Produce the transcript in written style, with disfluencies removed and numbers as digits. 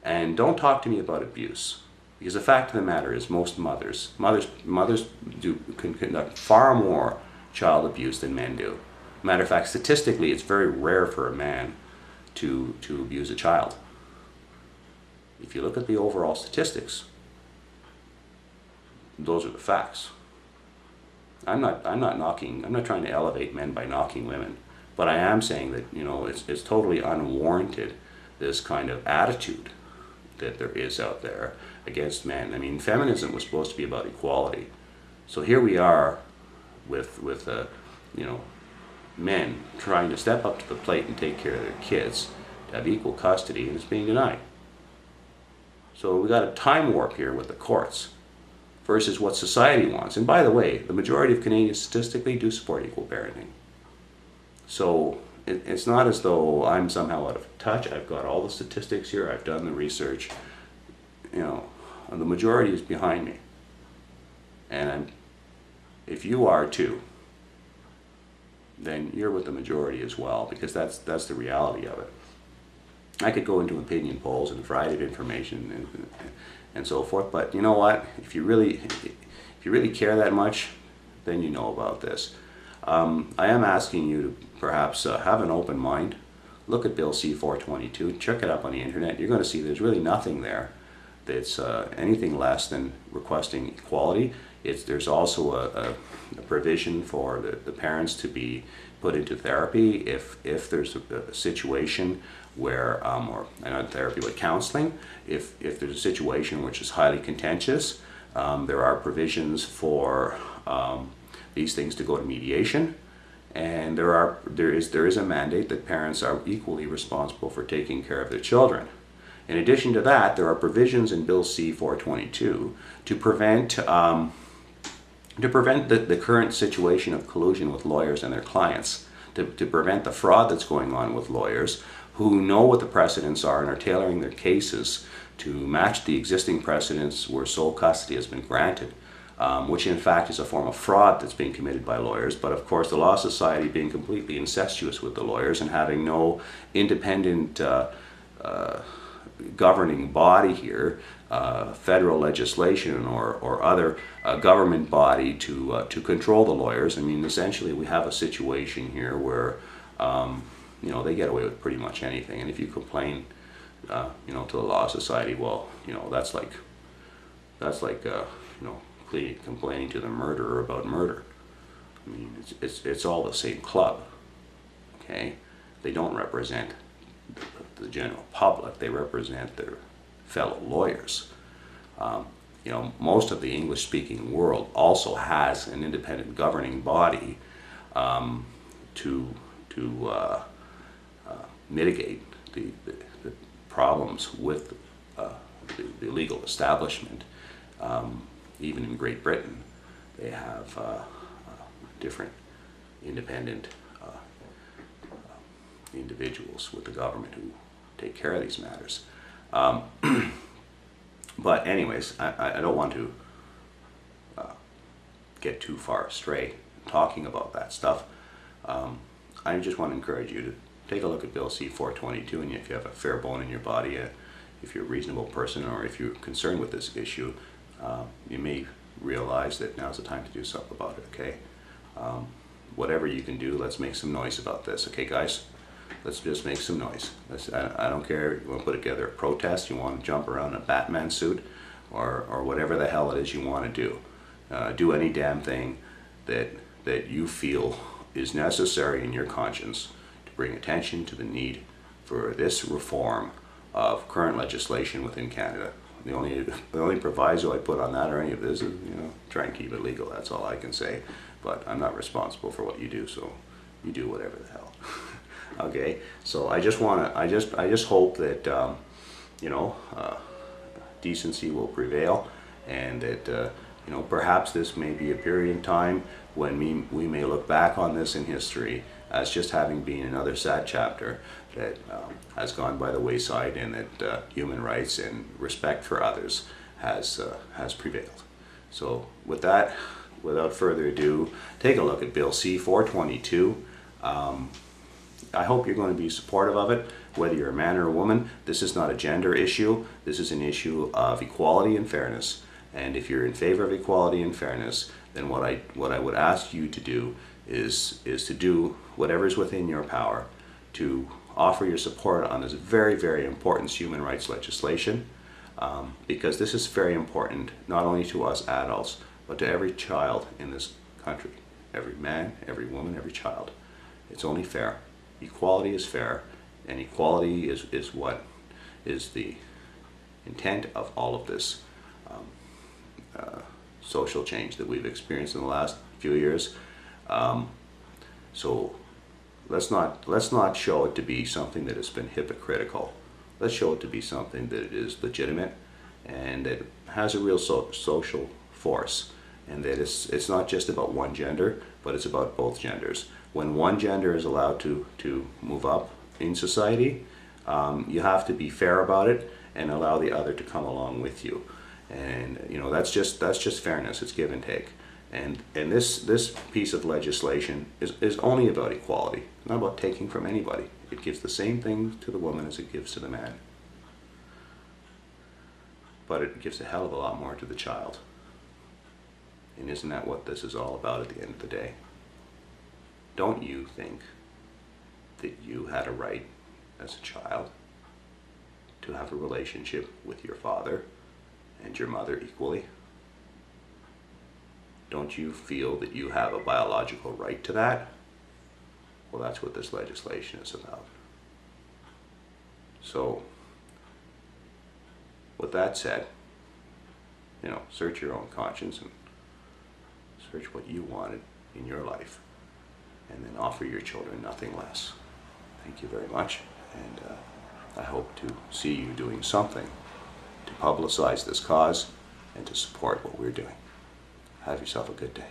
And don't talk to me about abuse, because the fact of the matter is most mothers can conduct far more child abuse than men do. Matter of fact, statistically, it's very rare for a man to abuse a child. If you look at the overall statistics, those are the facts. I'm not trying to elevate men by knocking women, but I am saying that, you know, it's totally unwarranted, this kind of attitude that there is out there against men. I mean, feminism was supposed to be about equality. So here we are with you know, men trying to step up to the plate and take care of their kids, to have equal custody, and it's being denied. So we got a time warp here with the courts versus what society wants. And by the way, the majority of Canadians statistically do support equal parenting. So it's not as though I'm somehow out of touch. I've got all the statistics here. I've done the research. You know, and the majority is behind me. And if you are too, then you're with the majority as well, because that's the reality of it. I could go into opinion polls and a variety of information and so forth, but you know what? If you really care that much, then you know about this. I am asking you to perhaps have an open mind. Look at Bill C422. Check it up on the internet. You're going to see there's really nothing there that's anything less than requesting equality. There's also a provision for the parents to be put into therapy if there's a situation where, or not therapy but counseling, if there's a situation which is highly contentious. There are provisions for these things to go to mediation, and there is a mandate that parents are equally responsible for taking care of their children. In addition to that, there are provisions in Bill C422 to prevent the current situation of collusion with lawyers and their clients, to prevent the fraud that's going on with lawyers who know what the precedents are and are tailoring their cases to match the existing precedents where sole custody has been granted, which in fact is a form of fraud that's being committed by lawyers. But of course, the Law Society being completely incestuous with the lawyers and having no independent governing body here, federal legislation or other government body to control the lawyers. I mean, essentially we have a situation here where you know, they get away with pretty much anything, and if you complain you know, to the Law Society, well, you know, that's like you know, complaining to the murderer about murder. I mean, it's all the same club. Okay, they don't represent the general public, they represent their fellow lawyers. You know, most of the English-speaking world also has an independent governing body to mitigate the problems with the legal establishment. Even in Great Britain, they have different independent individuals with the government who take care of these matters. But anyways, I don't want to get too far astray talking about that stuff. I just want to encourage you to take a look at Bill C422, and if you have a fair bone in your body, if you're a reasonable person, or if you're concerned with this issue, you may realize that now's the time to do something about it, okay? Whatever you can do, let's make some noise about this, okay guys? Let's just make some noise. I don't care if you want to put together a protest, you want to jump around in a Batman suit, or whatever the hell it is you want to do. Do any damn thing that you feel is necessary in your conscience to bring attention to the need for this reform of current legislation within Canada. The only proviso I put on that or any of this is, you know, try and keep it legal. That's all I can say. But I'm not responsible for what you do, so you do whatever the hell. Okay. So I just hope that you know, decency will prevail, and that you know, perhaps this may be a period in time when we may look back on this in history as just having been another sad chapter that has gone by the wayside, and that human rights and respect for others has prevailed. So with that, without further ado, take a look at Bill C422. I hope you're going to be supportive of it. whether you're a man or a woman. This is not a gender issue. This is an issue of equality and fairness. And if you're in favor of equality and fairness, then what I would ask you to do is to do whatever is within your power to offer your support on this very, very important human rights legislation, because this is very important not only to us adults, but to every child in this country. Every man, every woman, every child. It's only fair. Equality is fair, and equality is what is the intent of all of this social change that we've experienced in the last few years. So let's not show it to be something that has been hypocritical. Let's show it to be something that is legitimate and that has a real social force, and that it's not just about one gender, but it's about both genders. When one gender is allowed to move up in society, you have to be fair about it and allow the other to come along with you. And you know, that's just fairness. It's give and take. And this piece of legislation is only about equality, not about taking from anybody. It gives the same thing to the woman as it gives to the man. But it gives a hell of a lot more to the child. And isn't that what this is all about at the end of the day? Don't you think that you had a right as a child to have a relationship with your father and your mother equally? Don't you feel that you have a biological right to that? Well, that's what this legislation is about. So, with that said, you know, search your own conscience and search what you wanted in your life, and then offer your children nothing less. Thank you very much, and I hope to see you doing something to publicize this cause and to support what we're doing. Have yourself a good day.